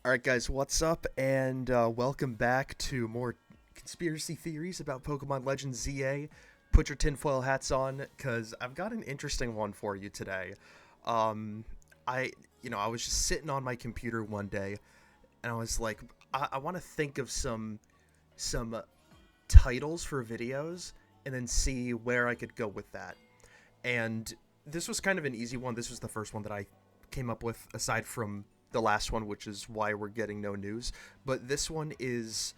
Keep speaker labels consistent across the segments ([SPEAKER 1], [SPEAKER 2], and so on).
[SPEAKER 1] Alright guys, what's up, and welcome back to more conspiracy theories about Pokemon Legends ZA. Put your tinfoil hats on, because I've got an interesting one for you today. Um, I was just sitting on my computer one day, and I was like, I want to think of some titles for videos, and then see where I could go with that. And this was kind of an easy one. This was the first one that I came up with, aside from the last one, which is why we're getting no news. But this one is,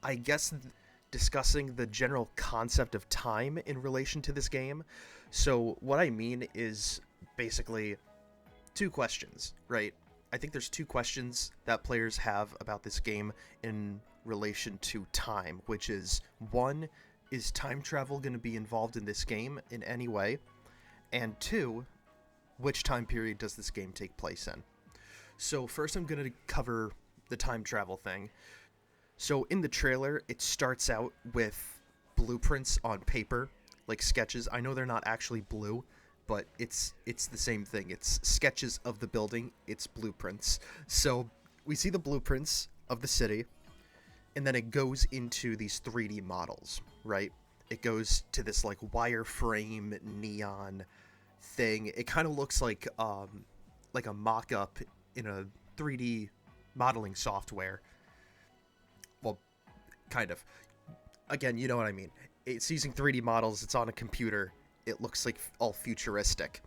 [SPEAKER 1] I guess, discussing the general concept of time in relation to this game. So what I mean is basically two questions, right? I think there's two questions that players have about this game in relation to time, which is one, is time travel going to be involved in this game in any way? And two, which time period does this game take place in? So first I'm going to cover the time travel thing. So in the trailer, it starts out with blueprints on paper, like sketches. I know they're not actually blue, but it's the same thing. It's sketches of the building, it's blueprints. So we see the blueprints of the city, and then it goes into these 3D models, right? It goes to this like wireframe neon thing. It kind of looks like a mock-up in a 3D modeling software. Well, kind of. Again, you know what I mean. It's using 3D models, it's on a computer, it looks like all futuristic.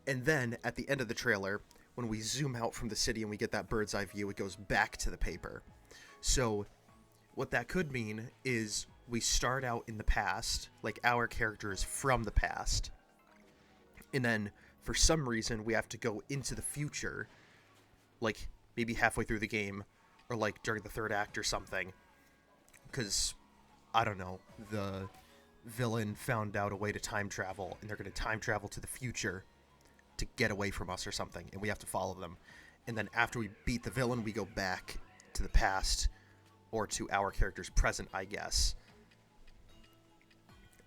[SPEAKER 1] And then, at the end of the trailer, when we zoom out from the city and we get that bird's eye view, it goes back to the paper. So, what that could mean is we start out in the past, like our characters from the past, and then, for some reason, we have to go into the future, like maybe halfway through the game, or like during the third act or something, because I don't know, the villain found out a way to time travel, and they're going to time travel to the future to get away from us or something, and we have to follow them. And then after we beat the villain, we go back to the past, or to our character's present, I guess.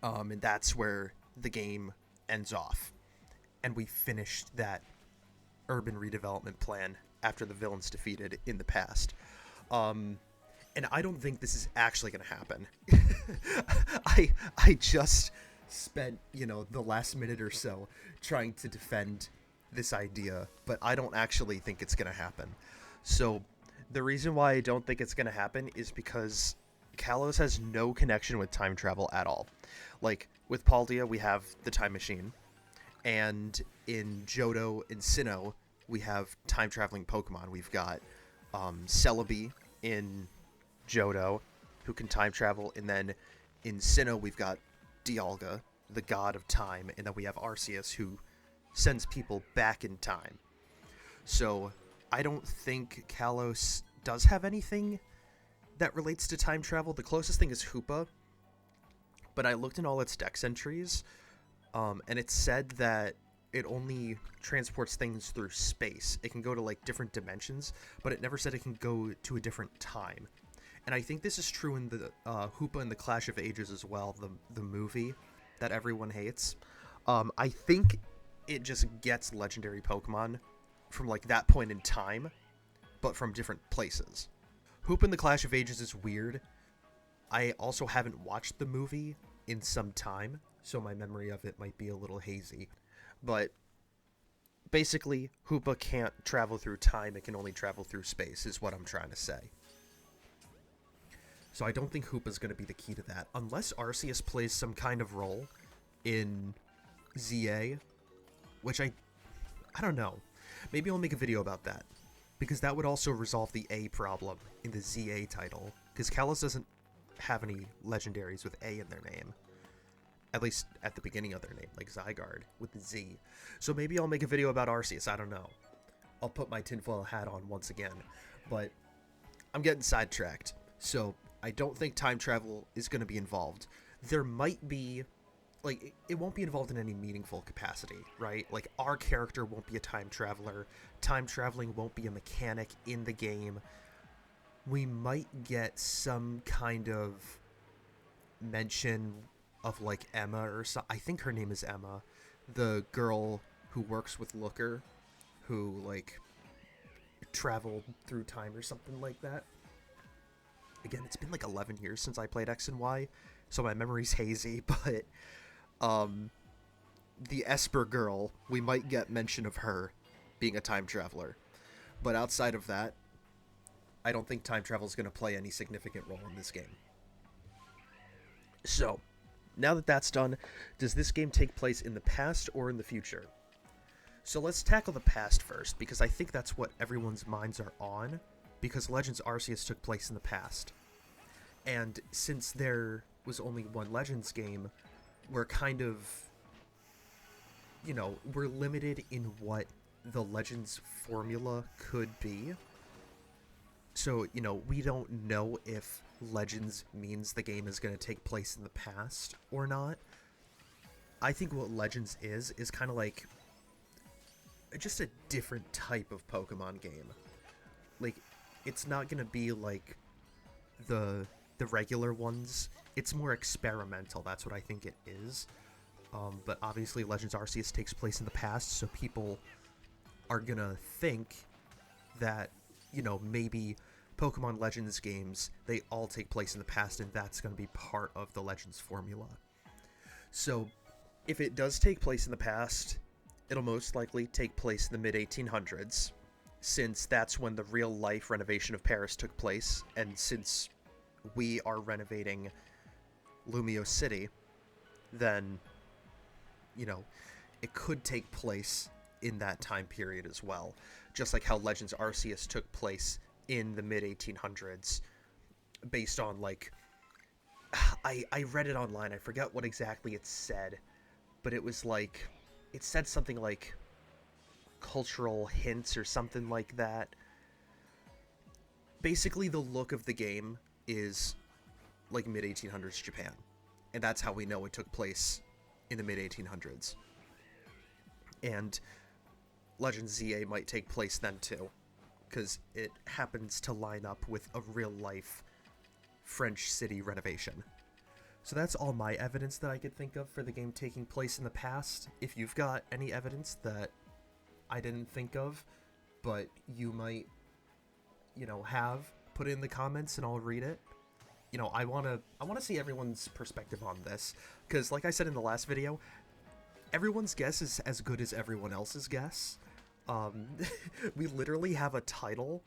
[SPEAKER 1] And that's where the game ends off, and we finish that urban redevelopment plan after the villain's defeated in the past. And I don't think this is actually going to happen. I just spent, the last minute or so trying to defend this idea, but I don't actually think it's going to happen. So the reason why I don't think it's going to happen is because Kalos has no connection with time travel at all. Like, with Paldea, we have the time machine, and in Johto and Sinnoh, we have time-traveling Pokemon. We've got Celebi in Johto, who can time travel, and then in Sinnoh, we've got Dialga, the god of time, and then we have Arceus, who sends people back in time. So I don't think Kalos does have anything that relates to time travel. The closest thing is Hoopa, but I looked in all its dex entries, and it said that it only transports things through space. It can go to like different dimensions, but it never said it can go to a different time. And I think this is true in the Hoopa and the Clash of Ages as well, the movie that everyone hates. I think it just gets legendary Pokemon from like that point in time, but from different places. Hoopa and the Clash of Ages is weird. I also haven't watched the movie in some time, so my memory of it might be a little hazy. But basically, Hoopa can't travel through time, it can only travel through space, is what I'm trying to say. So I don't think Hoopa's going to be the key to that, unless Arceus plays some kind of role in ZA, which I don't know. Maybe I'll make a video about that, because that would also resolve the A problem in the ZA title, because Kalos doesn't have any legendaries with A in their name. At least at the beginning of their name, like Zygarde with the Z. So maybe I'll make a video about Arceus, I don't know. I'll put my tinfoil hat on once again. But I'm getting sidetracked. So I don't think time travel is going to be involved. There might be, like, it won't be involved in any meaningful capacity, right? Like, our character won't be a time traveler. Time traveling won't be a mechanic in the game. We might get some kind of mention of like Emma or so. I think her name is Emma, the girl who works with Looker, who like travel through time or something like that. Again, it's been like 11 years since I played X and Y, so my memory's hazy, but the Esper girl, we might get mention of her being a time traveler. But outside of that, I don't think time travel is going to play any significant role in this game. So, now that that's done, does this game take place in the past or in the future? So let's tackle the past first, because I think that's what everyone's minds are on, because Legends Arceus took place in the past. And since there was only one Legends game, we're kind of, we're limited in what the Legends formula could be. So, we don't know if Legends means the game is going to take place in the past or not. I think what Legends is kind of like just a different type of Pokemon game. Like, it's not going to be like the regular ones. It's more experimental. That's what I think it is. But obviously Legends Arceus takes place in the past, so people are going to think that, maybe Pokemon Legends games, they all take place in the past, and that's going to be part of the Legends formula. So, if it does take place in the past, it'll most likely take place in the mid-1800s, since that's when the real-life renovation of Paris took place, and since we are renovating Lumio City, then, it could take place in that time period as well. Just like how Legends Arceus took place in the mid-1800s, based on, like, I read it online, I forget what exactly it said, but it was like, it said something like cultural hints or something like that. Basically, the look of the game is like mid-1800s Japan, and that's how we know it took place in the mid-1800s. And Legends ZA might take place then too, because it happens to line up with a real-life French city renovation. So that's all my evidence that I could think of for the game taking place in the past. If you've got any evidence that I didn't think of, but you might, have, put it in the comments and I'll read it. I want to see everyone's perspective on this, because like I said in the last video, everyone's guess is as good as everyone else's guess. We literally have a title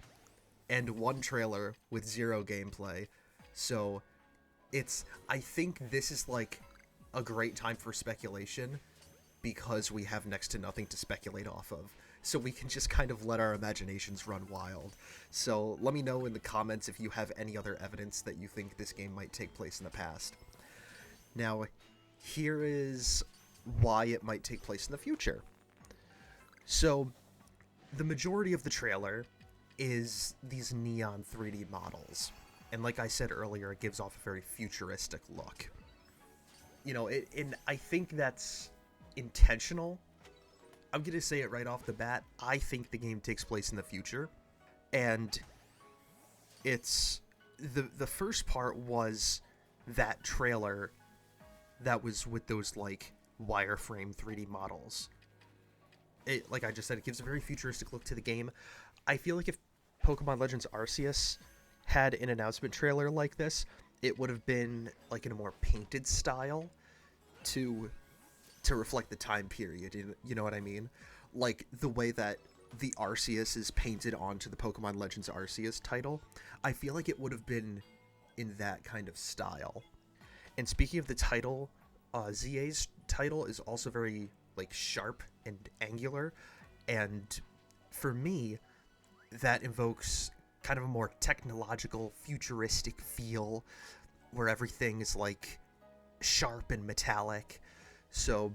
[SPEAKER 1] and one trailer with zero gameplay, so I think this is like a great time for speculation, because we have next to nothing to speculate off of, so we can just kind of let our imaginations run wild. So let me know in the comments if you have any other evidence that you think this game might take place in the past. Now, here is why it might take place in the future. So, the majority of the trailer is these neon 3D models. And like I said earlier, it gives off a very futuristic look. And I think that's intentional. I'm going to say it right off the bat. I think the game takes place in the future. And it's... The first part was that trailer that was with those, like, wireframe 3D models. Like I just said, it gives a very futuristic look to the game. I feel like if Pokemon Legends Arceus had an announcement trailer like this, it would have been like in a more painted style to reflect the time period, you know what I mean? Like the way that the Arceus is painted onto the Pokemon Legends Arceus title, I feel like it would have been in that kind of style. And speaking of the title, ZA's title is also very like sharp and angular, and for me that invokes kind of a more technological, futuristic feel where everything is like sharp and metallic. So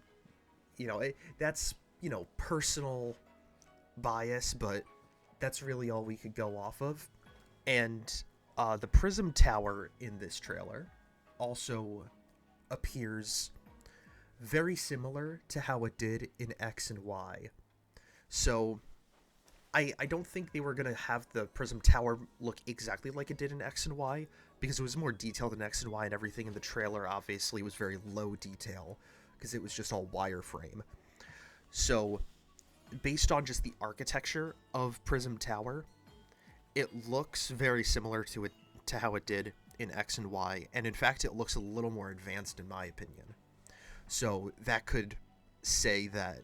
[SPEAKER 1] that's personal bias, but that's really all we could go off of. And the Prism Tower in this trailer also appears very similar to how it did in X and Y. So I don't think they were going to have the Prism Tower look exactly like it did in X and Y, because it was more detailed in X and Y, and everything in the trailer obviously was very low detail, because it was just all wireframe. So based on just the architecture of Prism Tower, It looks very similar to how it did in X and Y, and in fact, it looks a little more advanced in my opinion. So that could say that,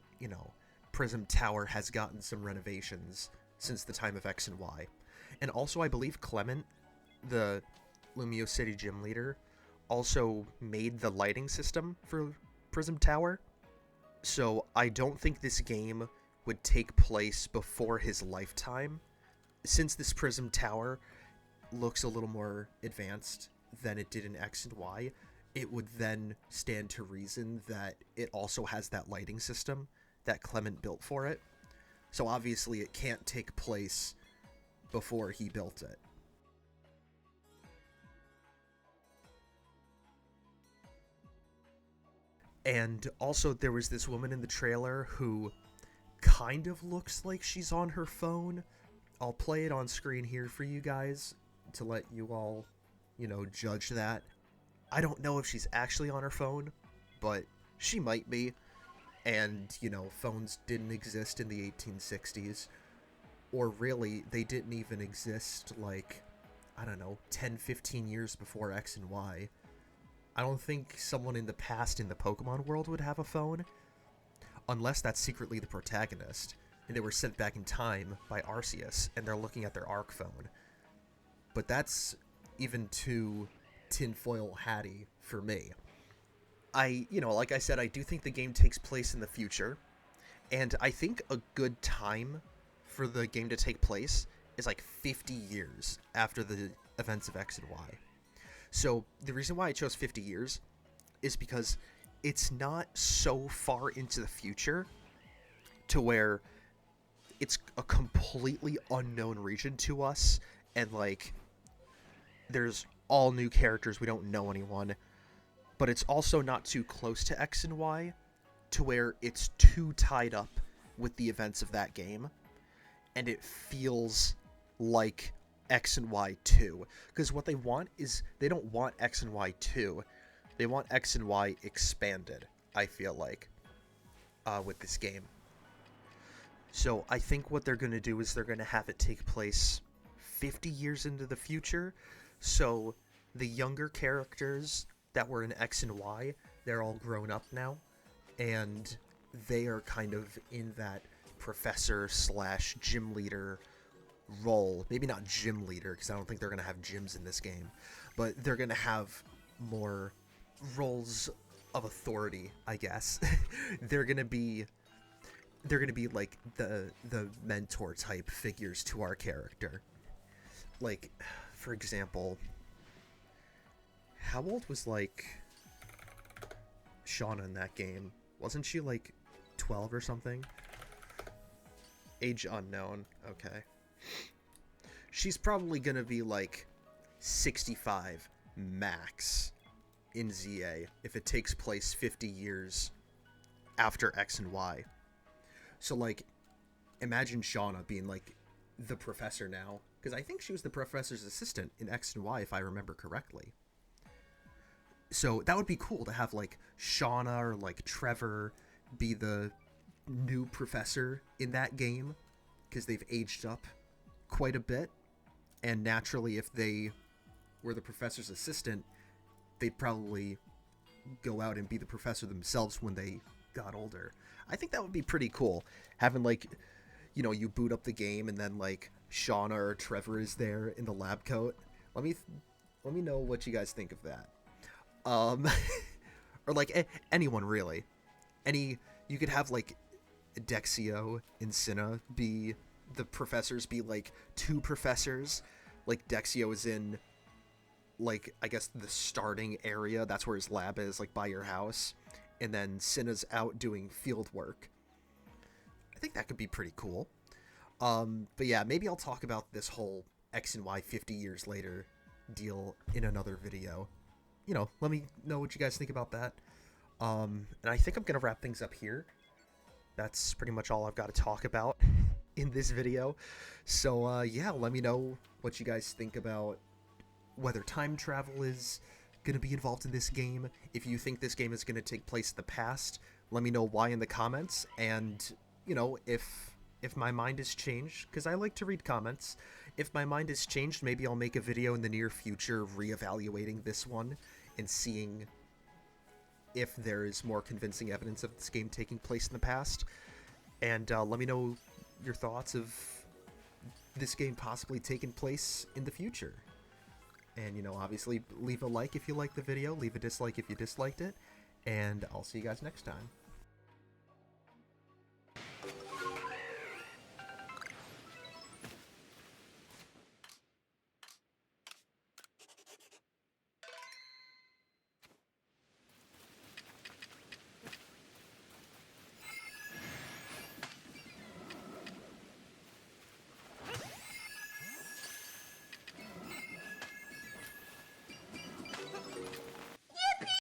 [SPEAKER 1] Prism Tower has gotten some renovations since the time of X and Y. And also, I believe Clement, the Lumio City gym leader, also made the lighting system for Prism Tower. So I don't think this game would take place before his lifetime. Since this Prism Tower looks a little more advanced than it did in X and Y, it would then stand to reason that it also has that lighting system that Clement built for it. So obviously it can't take place before he built it. And also there was this woman in the trailer who kind of looks like she's on her phone. I'll play it on screen here for you guys to let you all, judge that. I don't know if she's actually on her phone, but she might be. And, phones didn't exist in the 1860s. Or really, they didn't even exist, 10, 15 years before X and Y. I don't think someone in the past in the Pokemon world would have a phone, unless that's secretly the protagonist, and they were sent back in time by Arceus, and they're looking at their Arc phone. But that's even too tinfoil hatty for me. Like I said, I do think the game takes place in the future, and I think a good time for the game to take place is 50 years after the events of X and Y. So the reason why I chose 50 years is because it's not so far into the future to where it's a completely unknown region to us, and there's all new characters, we don't know anyone, but it's also not too close to X and Y to where it's too tied up with the events of that game, and it feels like X and Y 2. Because what they want is, they don't want X and Y 2, they want X and Y expanded, I feel like, with this game. So I think what they're going to do is they're going to have it take place 50 years into the future, so the younger characters that were in X and Y, they're all grown up now, and they are kind of in that professor / gym leader role. Maybe not gym leader, because I don't think they're going to have gyms in this game, but they're going to have more roles of authority, I guess. they're going to be like the mentor type figures to our character. Like, for example, how old was Shauna in that game? Wasn't she 12 or something? Age unknown. Okay. She's probably gonna be 65 max in ZA if it takes place 50 years after X and Y. So imagine Shauna being the professor now, because I think she was the professor's assistant in X and Y if I remember correctly. So that would be cool to have Shauna or Trevor be the new professor in that game, because they've aged up quite a bit, and naturally if they were the professor's assistant, they'd probably go out and be the professor themselves when they got older. I think that would be pretty cool, having you boot up the game and then Shauna or Trevor is there in the lab coat. Let me know what you guys think of that. Or anyone really. You could have Dexio and Cinna be the professors, be two professors. Dexio is in I guess the starting area, that's where his lab is, by your house, and then Cinna's out doing field work. I think that could be pretty cool. But yeah, maybe I'll talk about this whole X and Y 50 years later deal in another video. Let me know what you guys think about that. And I think I'm gonna wrap things up here. That's pretty much all I've got to talk about in this video. So yeah, let me know what you guys think about whether time travel is gonna be involved in this game. If you think this game is gonna take place in the past, let me know why in the comments. And if my mind has changed, because I like to read comments, If my mind has changed, maybe I'll make a video in the near future reevaluating this one and seeing if there is more convincing evidence of this game taking place in the past. And let me know your thoughts of this game possibly taking place in the future. And, you know, obviously leave a like if you liked the video, leave a dislike if you disliked it, and I'll see you guys next time.